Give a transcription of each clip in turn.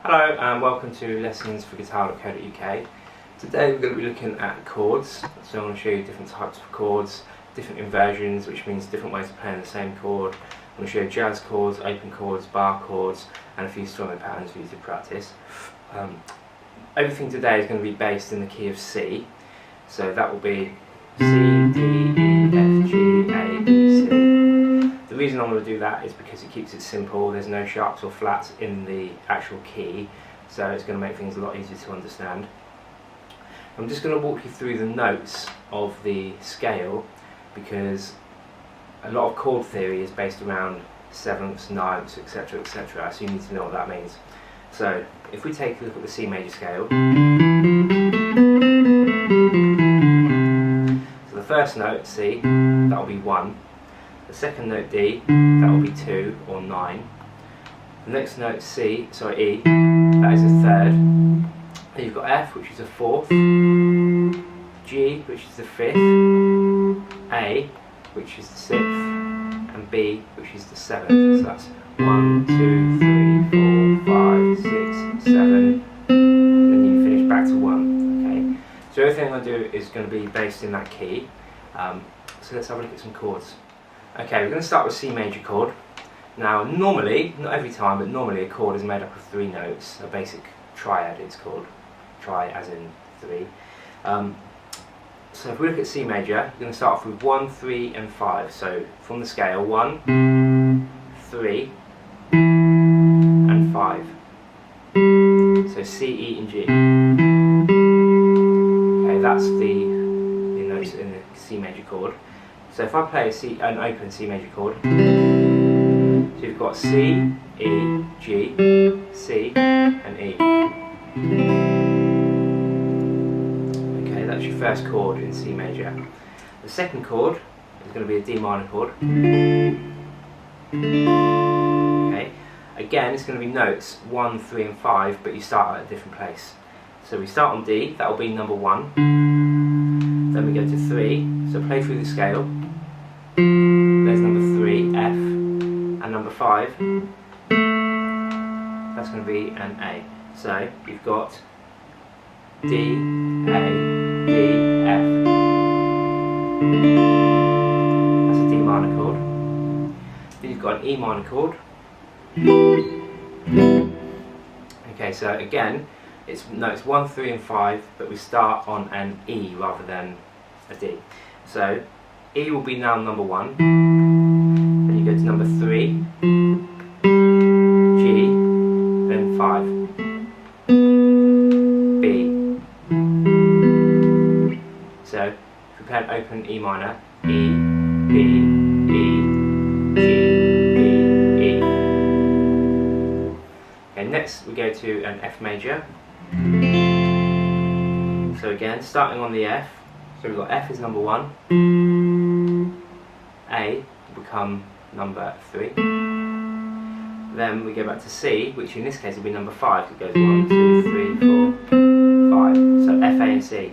Hello and welcome to Lessons for Guitar.co.uk. Today we're going to be looking at chords, so I'm going to show you different types of chords, different inversions, which means different ways of playing the same chord. I'm going to show you jazz chords, open chords, bar chords and a few strumming patterns for you to practice. Everything today is going to be based in the key of C, so that will be C, D, E, F, G, A, B, C. The reason I'm going to do that is because it keeps it simple. There's no sharps or flats in the actual key, so it's going to make things a lot easier to understand. I'm just going to walk you through the notes of the scale because a lot of chord theory is based around sevenths, ninths, etc, etc, so you need to know what that means. So if we take a look at the C major scale, so the first note C, that will be 1. The second note D, that will be 2 or 9. The next note E, that is a third. Then you've got F, which is a fourth. G, which is the fifth. A, which is the sixth. And B, which is the seventh. So that's 1, 2, 3, 4, 5, 6, 7. Then you finish back to 1. Okay. So everything I'm going to do is going to be based in that key. So let's have a look at some chords. Okay, we're going to start with C major chord. Now normally, not every time, but normally a chord is made up of 3 notes. A basic triad it's called. Tri as in 3. So if we look at C major, you're going to start off with 1, 3 and 5. So from the scale 1, 3 and 5. So C, E and G. Okay, that's the notes in the C major chord. So if I play an open C major chord, so you've got C, E, G, C and E. Okay, that's your first chord in C major. The second chord is going to be a D minor chord. Okay, again it's going to be notes 1, 3 and 5, but you start at a different place. So we start on D, that will be number 1. Then we go to 3, so play through the scale. There's number 3, F, and number 5, that's going to be an A. So you've got D, A, D, F. That's a D minor chord. Then you've got an E minor chord. Okay, so again, it's notes 1, 3 and 5, but we start on an E rather than a D. So E will be now number 1, then you go to number 3, G, then 5, B. So if we play an open E minor, E, B, E, G, B, E. Okay, next we go to an F major. So again, starting on the F, so we've got F is number 1. A will become number 3. Then we go back to C, which in this case will be number 5. It goes 1, 2, 3, 4, 5. So F, A and C.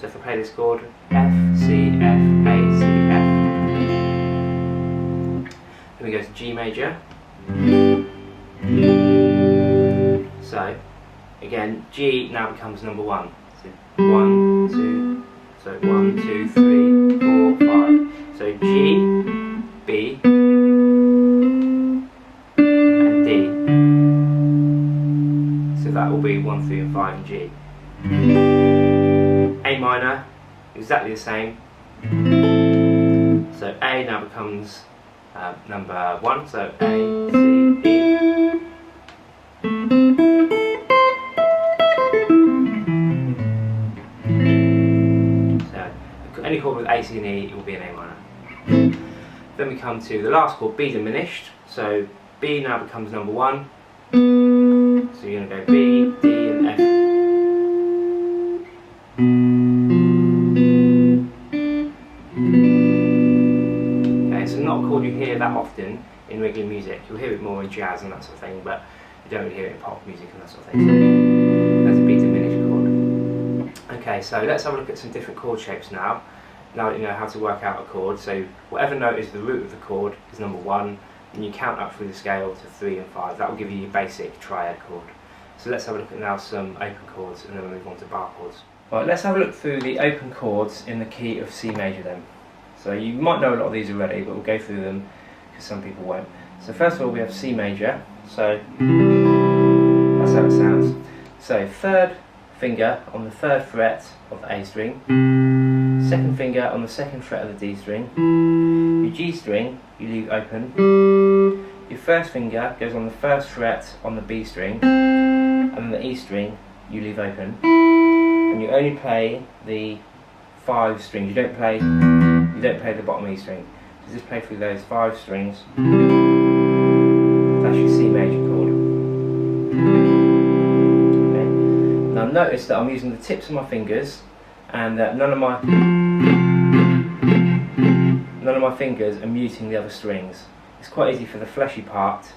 So if I play this chord, F, C, F, A, C, F. Then we go to G major. So again, G now becomes number 1. So 1, 2, so 1, 2, 3, 4, 5. So G, B, and D. So that will be 1, 3 and 5 in G. A minor, exactly the same. So A now becomes number 1, so A, C, E. So any chord with A, C and E, it will be an A minor. Then we come to the last chord, B diminished. So B now becomes number 1. So you're going to go B, D and F. Okay, so not a chord you hear that often in regular music. You'll hear it more in jazz and that sort of thing, but you don't really hear it in pop music and that sort of thing. So that's a B diminished chord. Okay, so let's have a look at some different chord shapes now. Now that you know how to work out a chord, so whatever note is the root of the chord is number 1, and you count up through the scale to 3 and 5. That will give you your basic triad chord. So let's have a look at now some open chords and then we'll move on to bar chords. Right, let's have a look through the open chords in the key of C major then. So you might know a lot of these already, but we'll go through them because some people won't. So first of all we have C major, so that's how it sounds. So third finger on the third fret of the A string, second finger on the second fret of the D string, your G string you leave open, your first finger goes on the first fret on the B string, and then the E string you leave open, and you only play the 5 strings, you don't play the bottom E string, so just play through those 5 strings. That's your C major chord. Okay. Now notice that I'm using the tips of my fingers and that none of my fingers are muting the other strings. It's quite easy for the fleshy part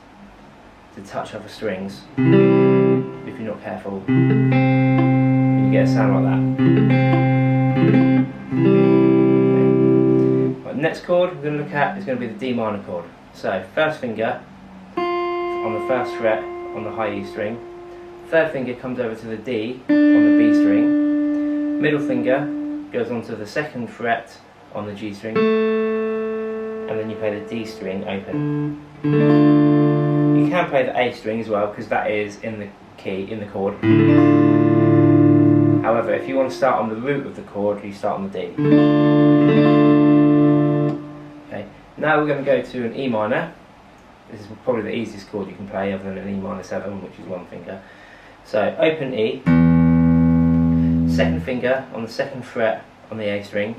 to touch other strings if you're not careful. And you get a sound like that. Okay. Right, next chord we're going to look at is going to be the D minor chord. So first finger on the first fret on the high E string, third finger comes over to the D on the B string, middle finger goes onto the second fret on the G string, and then you play the D string open. You can play the A string as well because that is in the key, in the chord. However, if you want to start on the root of the chord, you start on the D. Okay. Now we're going to go to an E minor. This is probably the easiest chord you can play other than an E minor 7, which is one finger. So open E, second finger on the second fret on the A string,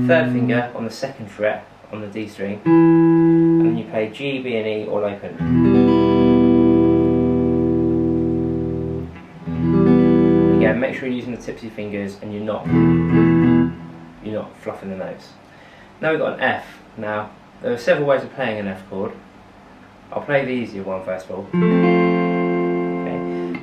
third finger on the second fret on the D string, and then you play G, B and E all open. Again, make sure you're using the tips of your fingers and you're not fluffing the notes. Now we've got an F. Now there are several ways of playing an F chord. I'll play the easier one first of all. Okay.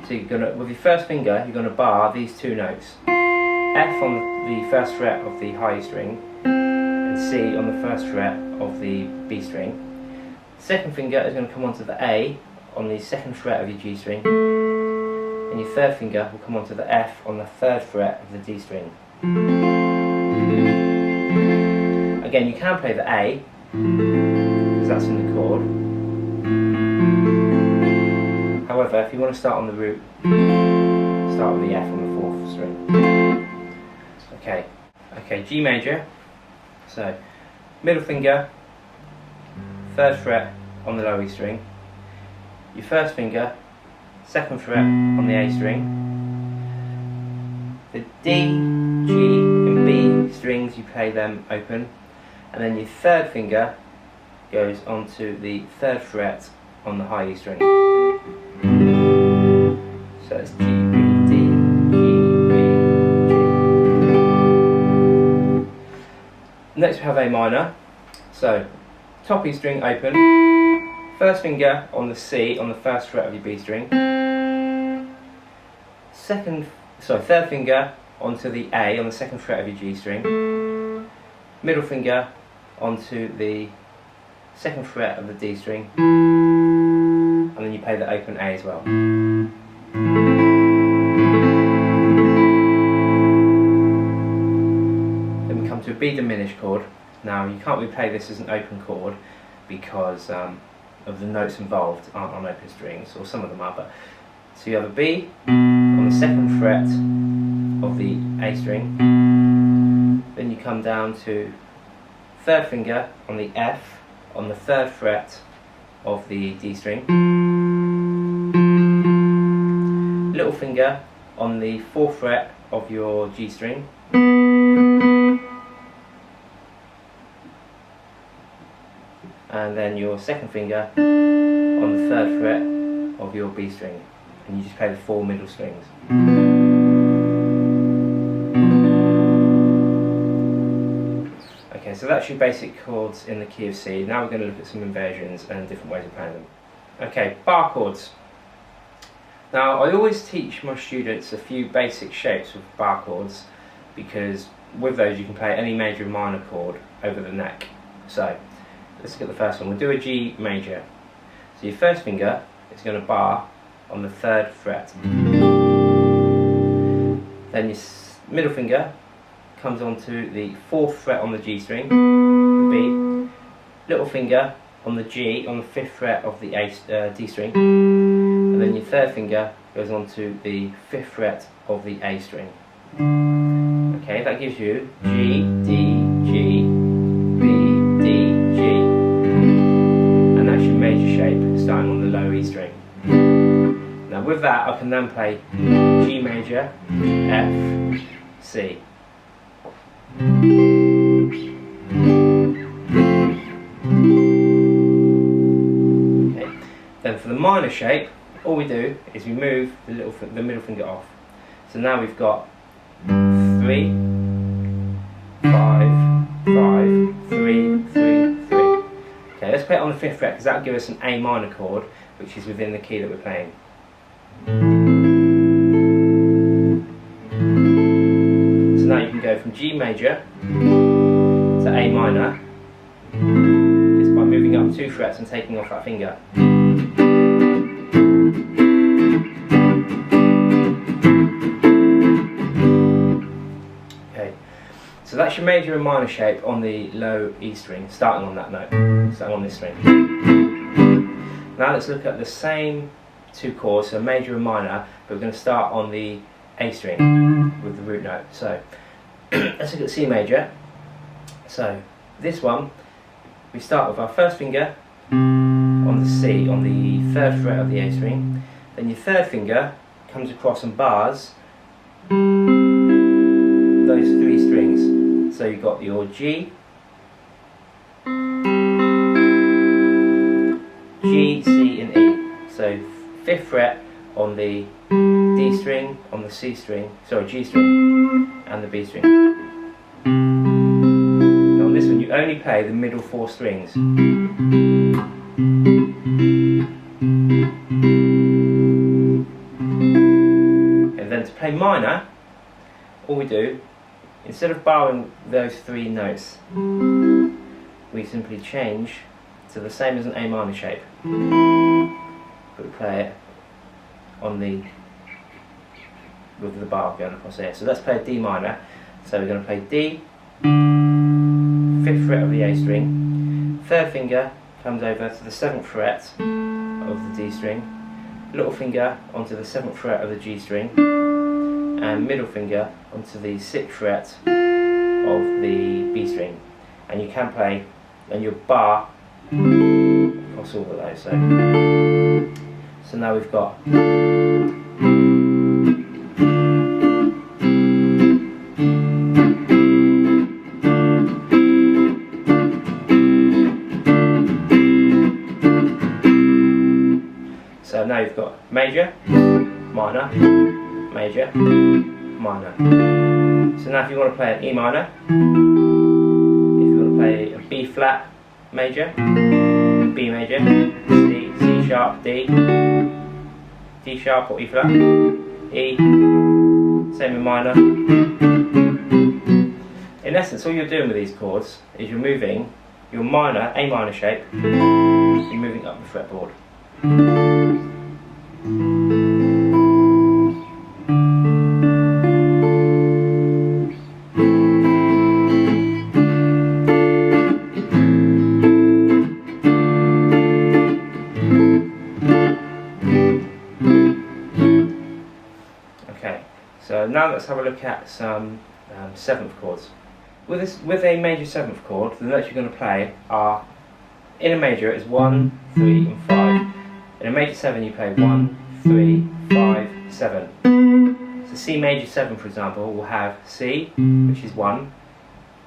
So you're gonna, with your first finger, you're going to bar these 2 notes. F on the first fret of the high string, and C on the first fret of the B string. Second finger is going to come onto the A on the second fret of your G string, and your third finger will come onto the F on the third fret of the D string. Again, you can play the A, because that's in the chord. However, if you want to start on the root, start with the F on the 4th string. Okay, G major. So, middle finger, third fret on the low E string. Your first finger, second fret on the A string. The D, G and B strings, you play them open. And then your third finger goes onto the third fret on the high E string. So it's G, B, D, G, B, G. Next we have A minor. So top E string open, first finger on the C on the first fret of your B string. Third finger onto the A on the second fret of your G string. Middle finger onto the second fret of the D string, and then you play the open A as well. Then we come to a B diminished chord. Now you can't really play this as an open chord because of the notes involved aren't on open strings, or some of them are, but so you have a B on the second fret of the A string, then you come down to third finger on the F on the third fret of the D string, little finger on the 4th fret of your G string, and then your second finger on the 3rd fret of your B string, and you just play the 4 middle strings. Okay, so that's your basic chords in the key of C. Now we're going to look at some inversions and different ways of playing them. Okay, bar chords. Now I always teach my students a few basic shapes of bar chords because with those you can play any major and minor chord over the neck. So let's look at the first one. We'll do a G major. So your first finger is going to bar on the 3rd fret. Then your middle finger comes onto the 4th fret on the G string, the B, little finger on the G on the 5th fret of the D string, and then your 3rd finger goes onto the 5th fret of the A string. Okay, that gives you G, D, G, B, D, G, and that's your major shape starting on the low E string. Now with that I can then play G major, F, C. Okay. Then for the minor shape, all we do is we move the middle finger off. So now we've got 3, 5, 5, 3, 3, 3. Okay, let's play it on the 5th fret because that will give us an A minor chord, which is within the key that we're playing. So now you can go from G major to A minor just by moving up 2 frets and taking off that finger. Okay, so that's your major and minor shape on the low E string, starting on that note, starting on this string. Now let's look at the same 2 chords, so major and minor, but we're going to start on the A string with the root note. So let's look at C major. So this one, we start with our first finger on the C, on the 3rd fret of the A string. Then your 3rd finger comes across and bars those 3 strings. So you've got your G, G, C and E. So 5th fret on the D string, on the G string and the B string. Now on this one you only play the middle 4 strings. And then to play minor, all we do, instead of barring those 3 notes, we simply change to the same as an A minor shape. But we play it on the with the bar going across here. So let's play a D minor. So we're going to play D, 5th fret of the A string, 3rd finger comes over to the 7th fret of the D string, little finger onto the 7th fret of the G string, and middle finger onto the 6th fret of the B string. And you can play, and your bar across all of those. So now we've got you've got major, minor, major, minor. So now if you want to play an E minor, if you want to play a B flat major, B major, C, C sharp, D, D sharp or E flat, E, same in minor. In essence, all you're doing with these chords is you're moving your minor, A minor shape, you're moving up the fretboard. Okay, so now let's have a look at some 7th chords. With a major 7th chord, the notes you're going to play are, in a major it's 1, 3 and 5. In a major 7 you play 1, 3, 5, 7. So C major 7 for example will have C, which is 1,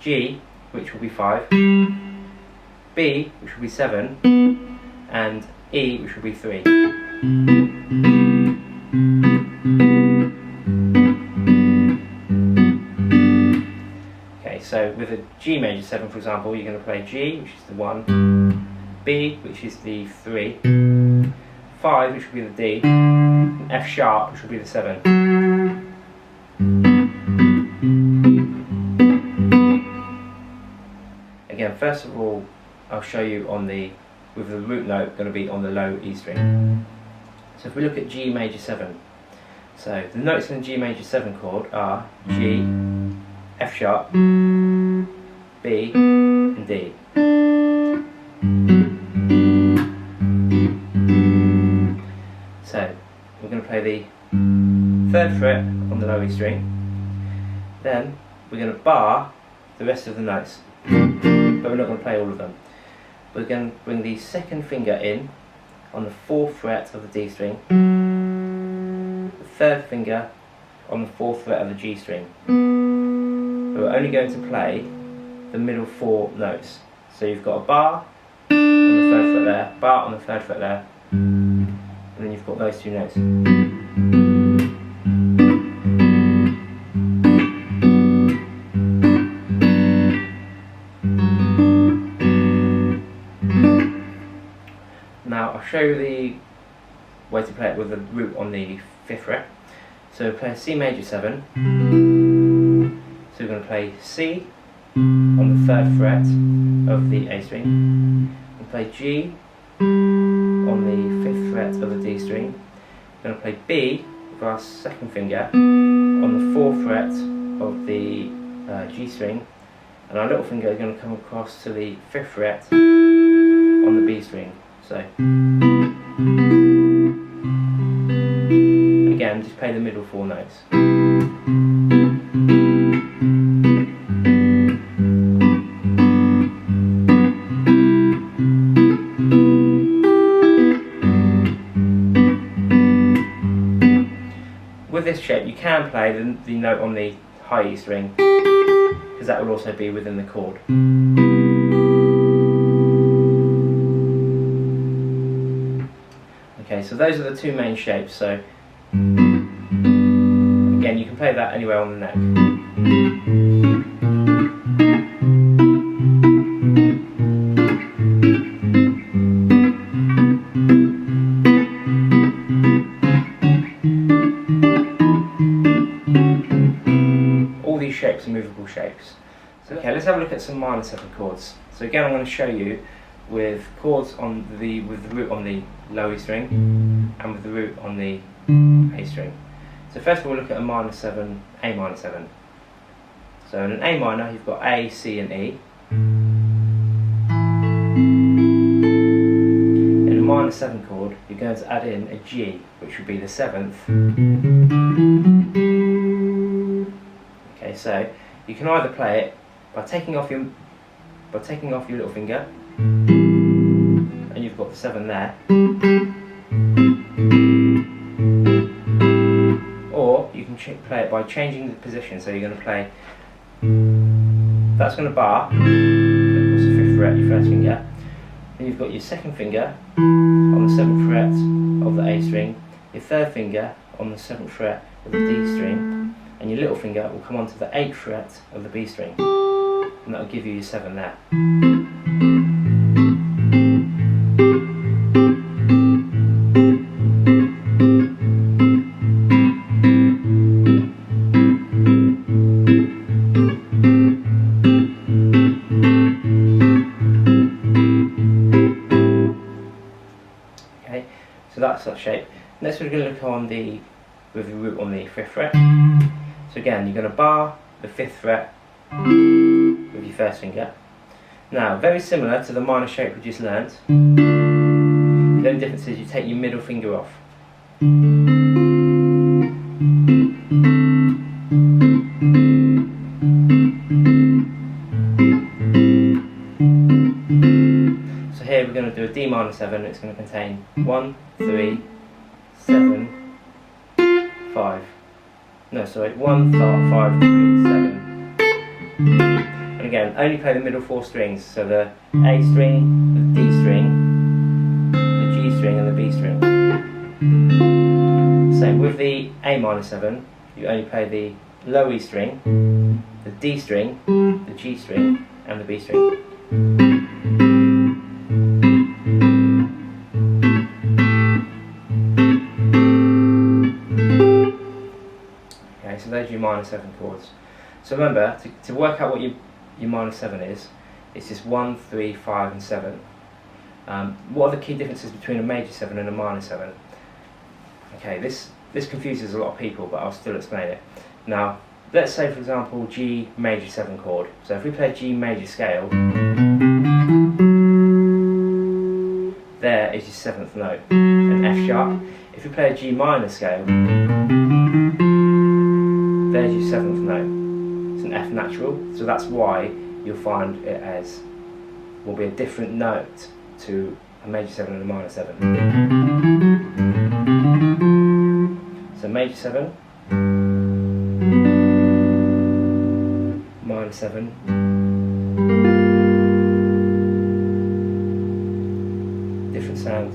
G, which will be 5, B, which will be 7, and E, which will be 3. Okay, so with a G major 7 for example, you're going to play G, which is the 1, B, which is the 3, 5, which will be the D, and F sharp, which will be the 7. Again, first of all, I'll show you with the root note going to be on the low E string. So So if we look at G major 7, so the notes in the G major 7 chord are G, F sharp, B and D. So we're going to play the 3rd fret on the low E string, then we're going to bar the rest of the notes, but we're not going to play all of them. We're going to bring the 2nd finger in on the 4th fret of the D string, the 3rd finger on the 4th fret of the G string. But we're only going to play the middle 4 notes. So you've got a bar on the 3rd fret there, bar on the 3rd fret there, and then you've got those 2 notes. Now I'll show you the way to play it with the root on the 5th fret. So we'll play C major 7. So we're going to play C on the 3rd fret of the A string. We'll play G on the 5th fret of the D string. We're going to play B with our 2nd finger on the 4th fret of the G string, and our little finger is going to come across to the 5th fret on the B string. So again, just play the middle 4 notes. With this shape you can play the note on the high E string, because that will also be within the chord. Okay, so those are the 2 main shapes. So again, you can play that anywhere on the neck. All these shapes are movable shapes. So okay, let's have a look at some minor 7 chords. So again, I'm going to show you with chords on with the root on the low E string and with the root on the A string. So first of all, we'll look at a minor 7, A minor 7. So in an A minor, you've got A, C and E. In a minor 7 chord, you're going to add in a G, which would be the 7th. Okay, so you can either play it by taking off your little finger, and you've got the 7 there, or you can play it by changing the position. So you're going to play, that's going to bar across the 5th fret, your 1st finger, then you've got your 2nd finger on the 7th fret of the A string, your 3rd finger on the 7th fret of the D string, and your little finger will come onto the 8th fret of the B string, and that will give you your 7 there. Okay, so that's that shape. Next we're going to look on with the root on the 5th fret. So again, you're going to bar the 5th fret with your 1st finger. Now, very similar to the minor shape we just learnt. The only difference is you take your middle finger off. So here we're going to do a D minor 7. It's going to contain 1, 3, 7, 5. No, sorry, 1, 5, 3, 7. And again, only play the middle 4 strings, so the A string, the D string, the G string and the B string. Same with the A minor 7, you only play the low E string, the D string, the G string and the B string. Okay, so those are your minor 7 chords. So remember, to work out what your minor 7 is, it's just 1, 3, 5 and 7. What are the key differences between a major 7 and a minor 7? Okay, this confuses a lot of people, but I'll still explain it. Now, let's say for example G major 7 chord. So if we play G major scale, there is your 7th note, an F sharp. If you play a G minor scale, there's your 7th note. It's an F natural, so that's why you'll find it as will be a different note to a major 7 and a minor 7. So major 7, minor 7, different sounds.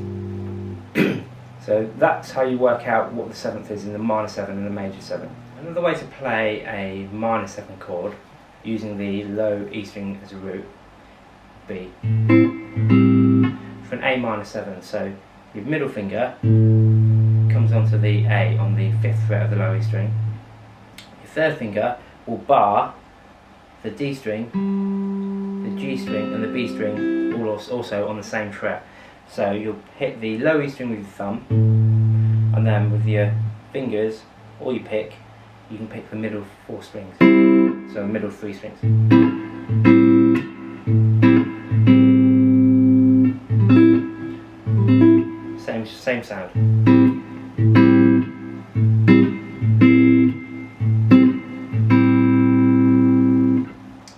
So that's how you work out what the 7th is in the minor 7 and the major 7. Another way to play a minor 7 chord using the low E string as a root, B, for an A minor 7. So your middle finger comes onto the A on the 5th fret of the low E string. Your third finger will bar the D string, the G string and the B string all also on the same fret. So you'll hit the low E string with your thumb, and then with your fingers, or you can pick the middle 4 strings, so middle 3 strings. Same sound.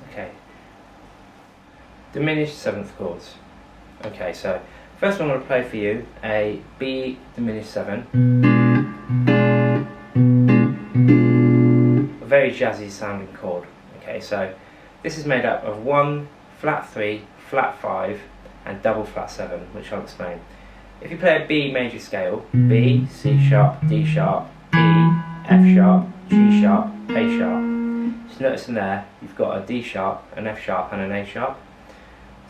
Okay. Diminished 7th chords. Okay, so first one I'm going to play for you, a B diminished 7. A very jazzy sounding chord. Okay, so this is made up of 1 flat 3, flat 5 and double flat 7, which I'll explain. If you play a B major scale, B, C sharp, D sharp, E, F sharp, G sharp, A sharp. Just notice in there you've got a D sharp, an F sharp and an A sharp.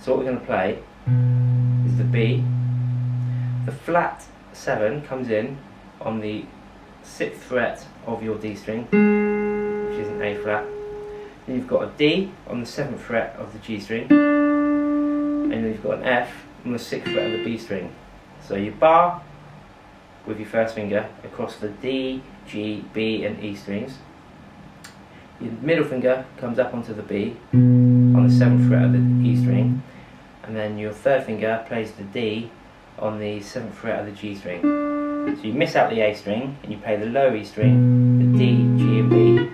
So what we're going to play is the B. The flat 7 comes in on the 6th fret of your D string, which is an A flat. Then you've got a D on the 7th fret of the G string, and then you've got an F on the 6th fret of the B string. So you bar with your first finger across the D, G, B and E strings. Your middle finger comes up onto the B on the 7th fret of the E string, and then your third finger plays the D on the 7th fret of the G string. So you miss out the A string and you play the low E string, the D, G and B.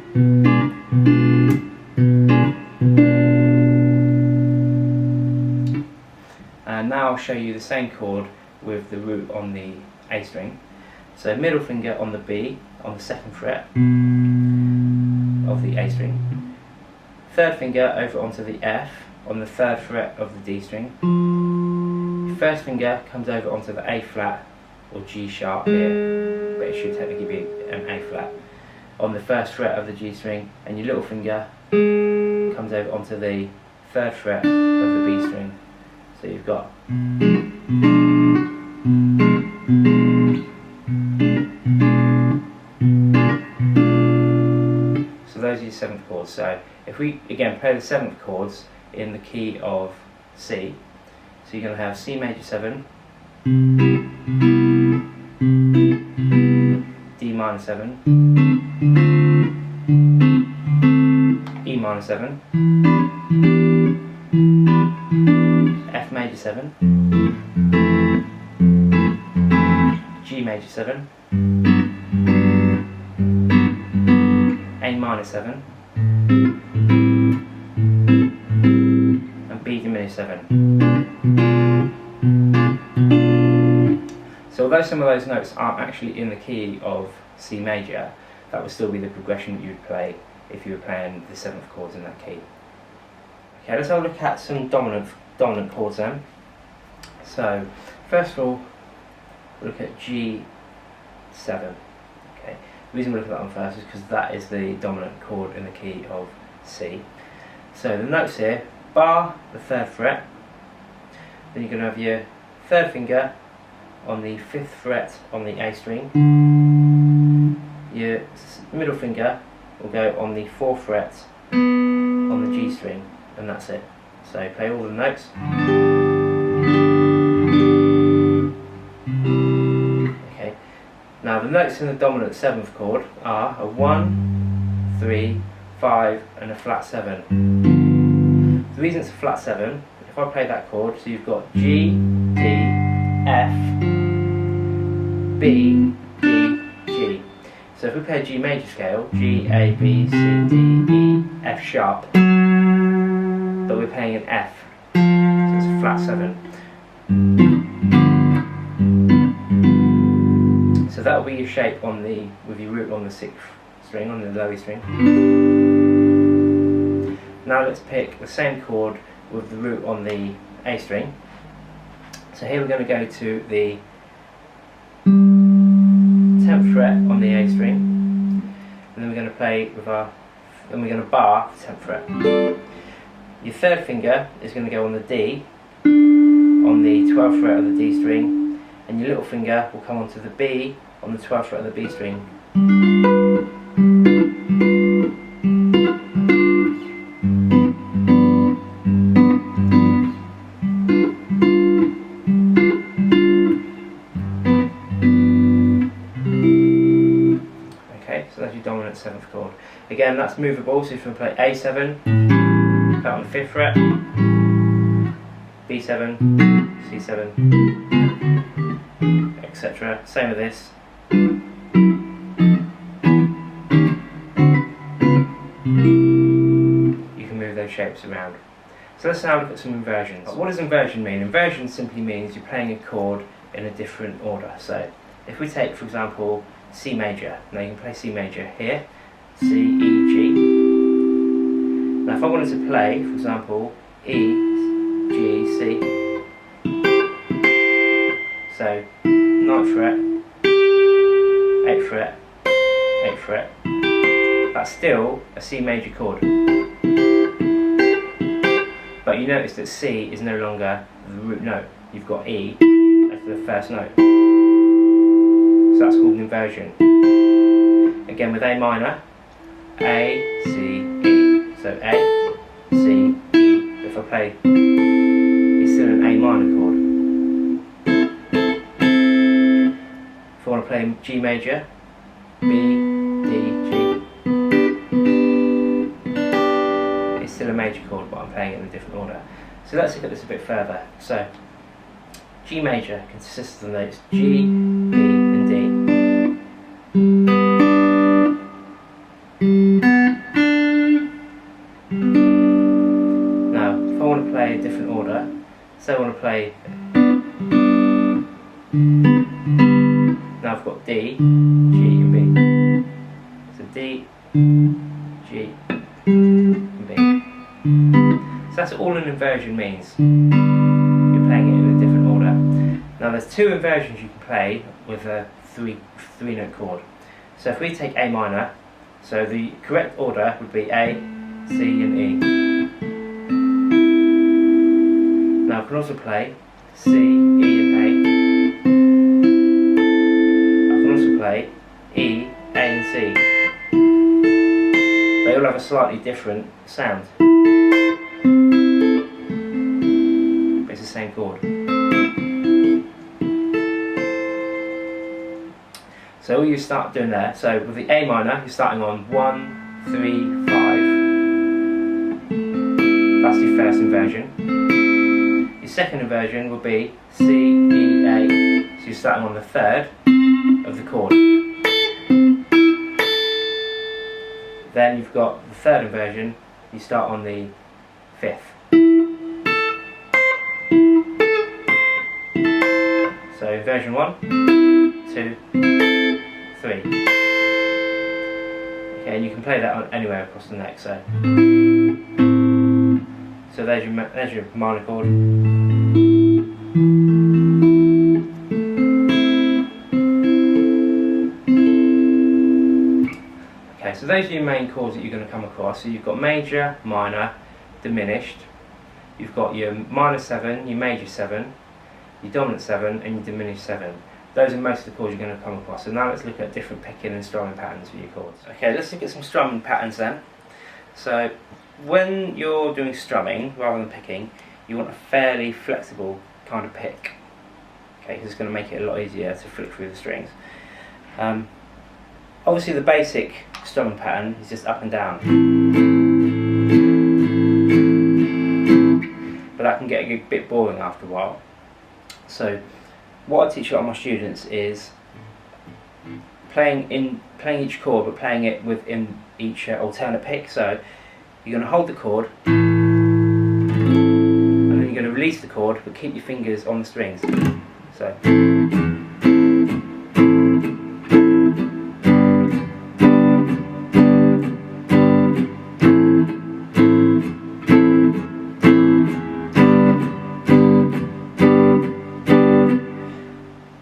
And now I'll show you the same chord with the root on the A string. So middle finger on the B on the 2nd fret of the A string. Third finger over onto the F on the 3rd fret of the D string. First finger comes over onto the A flat or G sharp here, but it should technically be an A flat on the 1st fret of the G string, and your little finger comes over onto the 3rd fret of the B string. So you've got so those are your 7th chords. So if we again play the 7th chords in the key of C, so you're going to have C major 7, D minor 7, E minor 7, F major 7, G major 7, A minor 7, and B diminished 7. So although some of those notes aren't actually in the key of C major, that would still be the progression that you would play if you were playing the 7th chords in that key. Okay, let's have a look at some dominant chords then. So first of all, we'll look at G7. Okay, the reason we look at that one first is because that is the dominant chord in the key of C. So the notes here: bar the 3rd fret, then you're going to have your 3rd finger on the 5th fret on the A string, your middle finger will go on the 4th fret on the G string, and that's it. So play all the notes. Okay. Now Now the notes in the dominant 7th chord are a 1, 3, 5 and a flat 7. The reason it's a flat 7, if I play that chord, so you've got G, D, F, B, D, G. So if we play a G major scale, G, A, B, C, D, E, F sharp, but we're playing an F, so it's a flat 7. So that will be your shape on the, with your root on the 6th string, on the low E string. Now let's pick the same chord with the root on the A string. So here we're going to go to the 10th fret on the A string, and then we're going to play with our, then we're going to bar the 10th fret. Your third finger is going to go on the D, on the 12th fret of the D string, and your little finger will come onto the B on the 12th fret of the B string. Okay, so that's your dominant 7th chord. Again, that's movable, so if you play A7, play on the 5th fret, B7, C7, etc. Same with this. You can move those shapes around. So let's now look at some inversions. What does inversion mean? Inversion simply means you're playing a chord in a different order. So if we take, for example, C major. Now you can play C major here, C, E, G. Now if I wanted to play, for example, E, G, C, so 9th fret, 8th fret, 8th fret, that's still a C major chord. But you notice that C is no longer the root note. You've got E as the first note. So that's called an inversion. Again with A minor, A, C, E. So A, C, E. If I play, it's still an A minor chord. If I want to play G major, B, D, G, it's still a major chord, but I'm playing it in a different order. So let's look at this a bit further. So G major consists of the notes G, B and D. Now if I want to play a different order, so I want to play, now I've got D, G and B. So D, G and B. So that's all an inversion means. You're playing it in a different order. Now there's two inversions you can play with a three note chord. So if we take A minor, so the correct order would be A, C and E. Now I can also play C, E and A. I can also play E, A and C. They all have a slightly different sound. But it's the same chord. So all you start doing there, so with the A minor, you're starting on 1, 3, 5. That's your first inversion. Your second inversion will be C, E, A. So you're starting on the 3rd of the chord. Then you've got the 3rd inversion, you start on the 5th. So inversion 1, 2, 3. Okay, and you can play that on anywhere across the neck. So there's your minor chord. Okay, so those are your main chords that you're going to come across. So you've got major, minor, diminished. You've got your minor 7, your major 7, your dominant 7, and your diminished 7. Those are most of the chords you're going to come across. So now let's look at different picking and strumming patterns for your chords. Okay, let's look at some strumming patterns then. So when you're doing strumming rather than picking, you want a fairly flexible kind of pick. Okay, because it's going to make it a lot easier to flick through the strings. Obviously the basic strumming pattern is just up and down, but that can get a bit boring after a while. So what I teach a lot of my students is playing each chord, but playing it within each alternate pick. So you're going to hold the chord, and then you're going to release the chord, but keep your fingers on the strings. So.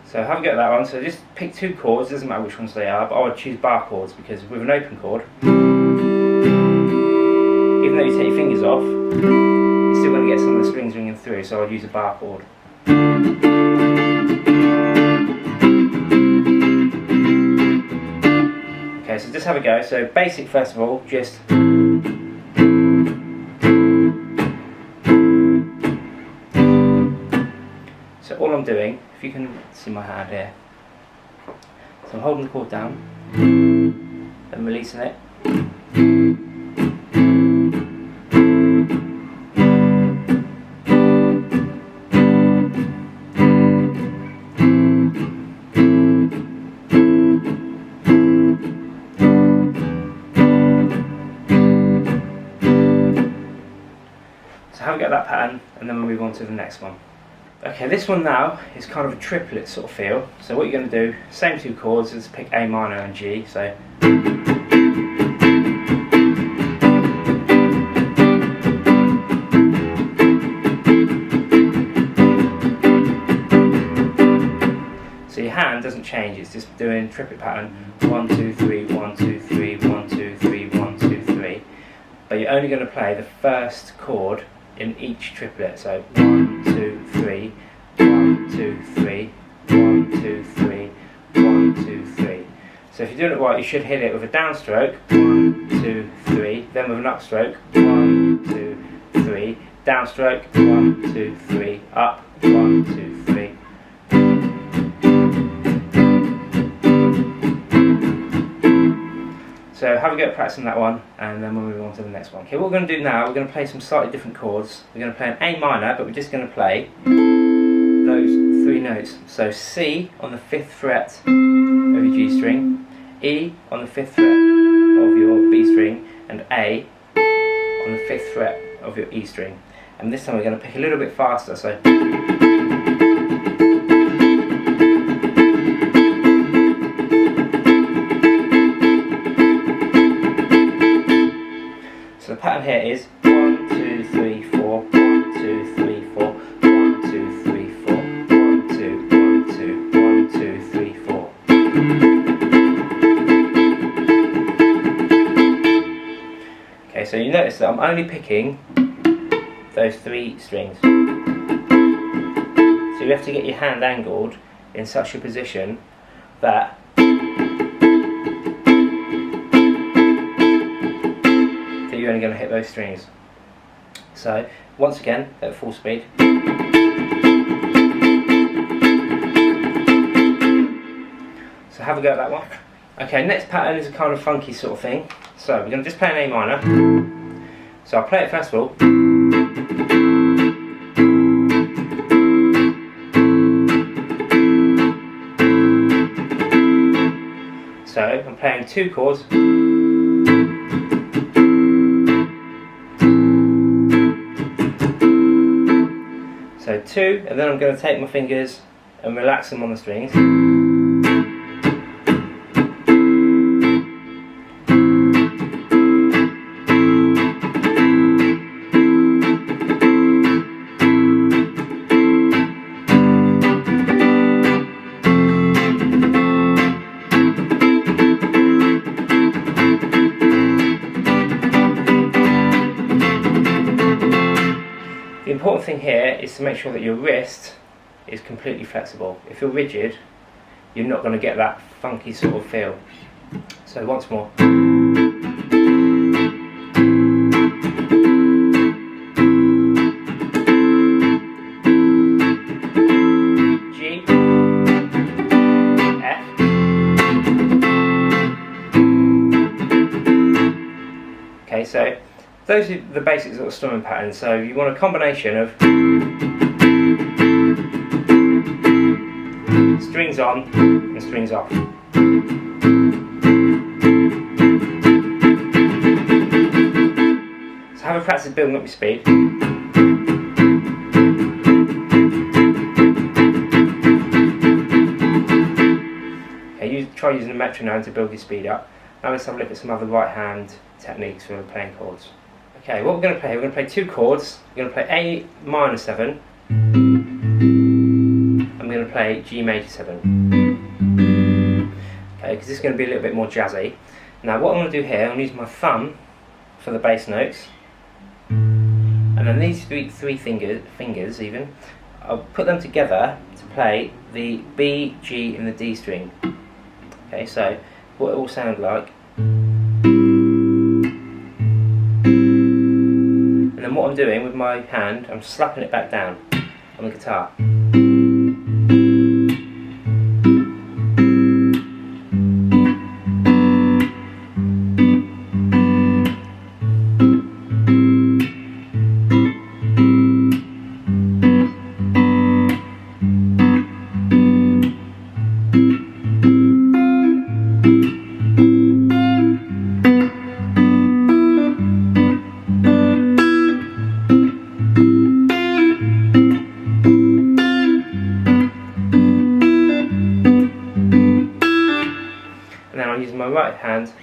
So have a go at that one. So just pick 2 chords, doesn't matter which ones they are, but I would choose bar chords, because with an open chord, even though you take your fingers off, you're still going to get some of the strings ringing through, so I'd use a bar chord. Okay, so just have a go. So basic first of all, just so all I'm doing, if you can see my hand here, so I'm holding the chord down and releasing it. So have a go at that pattern, and then we'll move on to the next one. Okay, this one now is kind of a triplet sort of feel. So what you're going to do, same 2 chords, is pick A minor and G. So your hand doesn't change, it's just doing triplet pattern 1 2 3 1 2 3 1 2 3 1 2 3. But you're only going to play the first chord in each triplet. So 1 2 3 1 2 3 1 2 3 1 2 3. So if you're doing it right, you should hit it with a downstroke 1 2 3, then with an upstroke 1 2 3, downstroke 1 2 3, up 1 2 3. So have a go at practicing that one, and then we'll move on to the next one. Okay, what we're going to do now, we're going to play some slightly different chords. We're going to play an A minor, but we're just going to play those 3 notes. So C on the 5th fret of your G string, E on the 5th fret of your B string, and A on the 5th fret of your E string. And this time we're going to pick a little bit faster. So the pattern here is 1 2 3 4 1 2 3 4 1 2 3 4 1 2 1 2 1 2 3 4. Okay, so you notice that I'm only picking those 3 strings. So you have to get your hand angled in such a position that you're only going to hit those strings. So once again at full speed. So have a go at that one. Okay, next pattern is a kind of funky sort of thing. So we're going to just play an A minor. So I'll play it first of all. So I'm playing 2 chords. So 2, and then I'm going to take my fingers and relax them on the strings. The important thing here is to make sure that your wrist is completely flexible. If you're rigid, you're not going to get that funky sort of feel. So once more. G, F, Okay, so those are the basics of strumming patterns. So you want a combination of strings on and strings off. So have a practice building up your speed. Okay, try using a metronome to build your speed up. Now let's have a look at some other right hand techniques for playing chords. Okay, what we're going to play, we're going to play two chords. We're going to play A minor 7 and we're going to play G major 7. Okay, because this is going to be a little bit more jazzy. Now what I'm going to do here, I'm going to use my thumb for the bass notes, and then these three fingers even, I'll put them together to play the B, G and the D string. Okay, so what it will sound like. And then what I'm doing with my hand, I'm slapping it back down on the guitar. And then I'm using my right hand,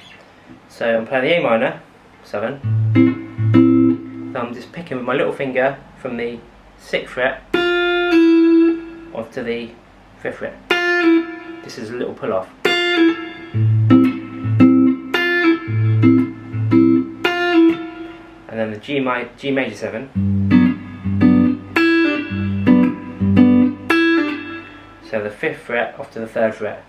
so I'm playing the A minor 7, so I'm just picking with my little finger from the 6th fret off to the 5th fret. This is a little pull off. And then the G major 7. So the 5th fret off to the 3rd fret.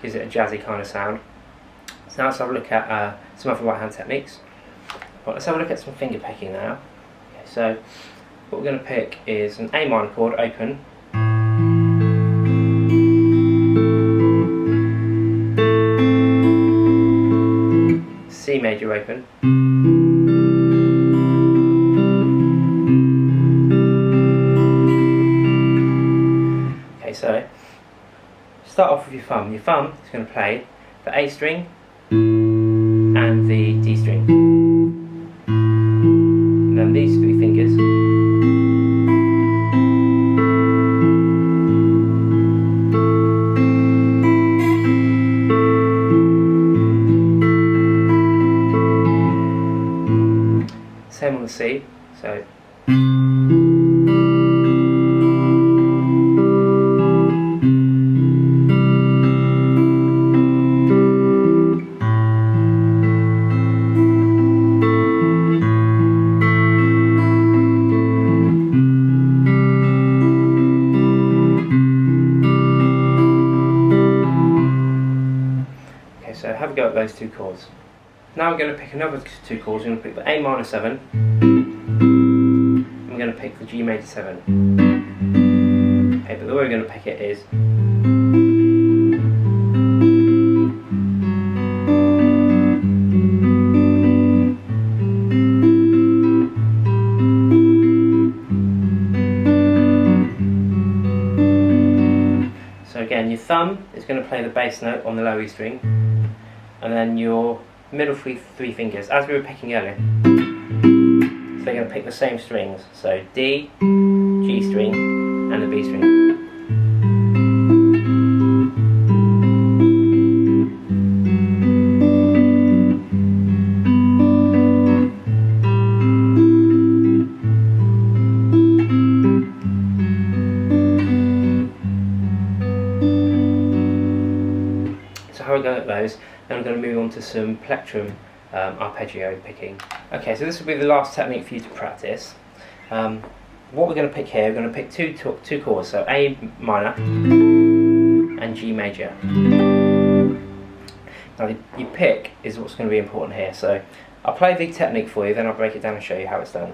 Gives it a jazzy kind of sound. So now let's have a look at some other right hand techniques. Right, let's have a look at some finger picking now. Okay, so what we're going to pick is an A minor chord open, C major open, okay, so start off with your thumb. Your thumb is going to play the A string and the D string. And then these three fingers same on the C, so have a go at those two chords. Now we're going to pick another two chords. We're going to pick the A minor 7 and we're going to pick the G major 7. Okay, but the way we're going to pick it is so again, your thumb is going to play the bass note on the low E string, and then your middle three fingers, as we were picking earlier, so they're going to pick the same strings, so D, G string and the B string. So how we go at those, then I'm going to move on to some plectrum arpeggio picking. Okay, so this will be the last technique for you to practice. What we're going to pick here, we're going to pick two chords, so A minor and G major. Now your pick is what's going to be important here, so I'll play the technique for you, then I'll break it down and show you how it's done.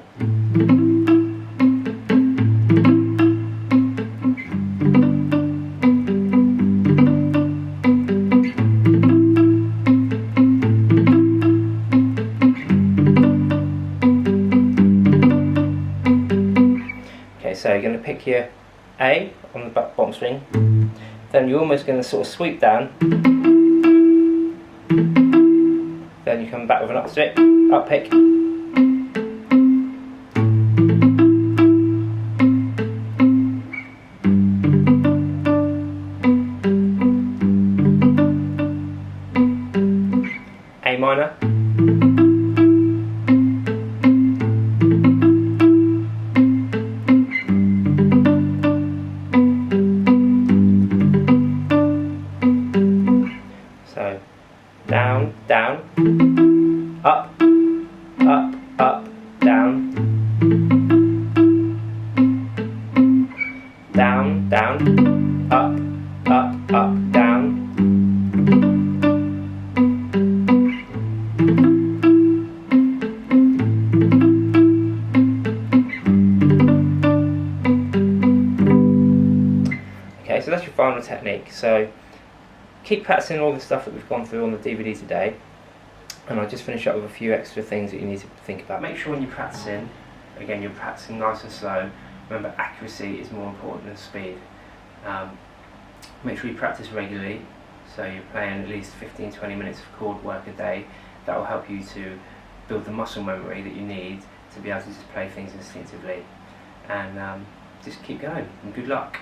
Okay, so you're going to pick your A on the bottom string, then you're almost going to sort of sweep down, then you come back with an up pick, A minor, so down, down, up, up, up, down, down, down, up, up, up, down. Okay, so that's your final technique. So keep practicing all the stuff that we've gone through on the DVD today, and I'll just finish up with a few extra things that you need to think about. Make sure when you're practicing, again, you're practicing nice and slow. Remember, accuracy is more important than speed. Make sure you practice regularly, so you're playing at least 15-20 minutes of chord work a day. That will help you to build the muscle memory that you need to be able to just play things instinctively. And just keep going, and good luck.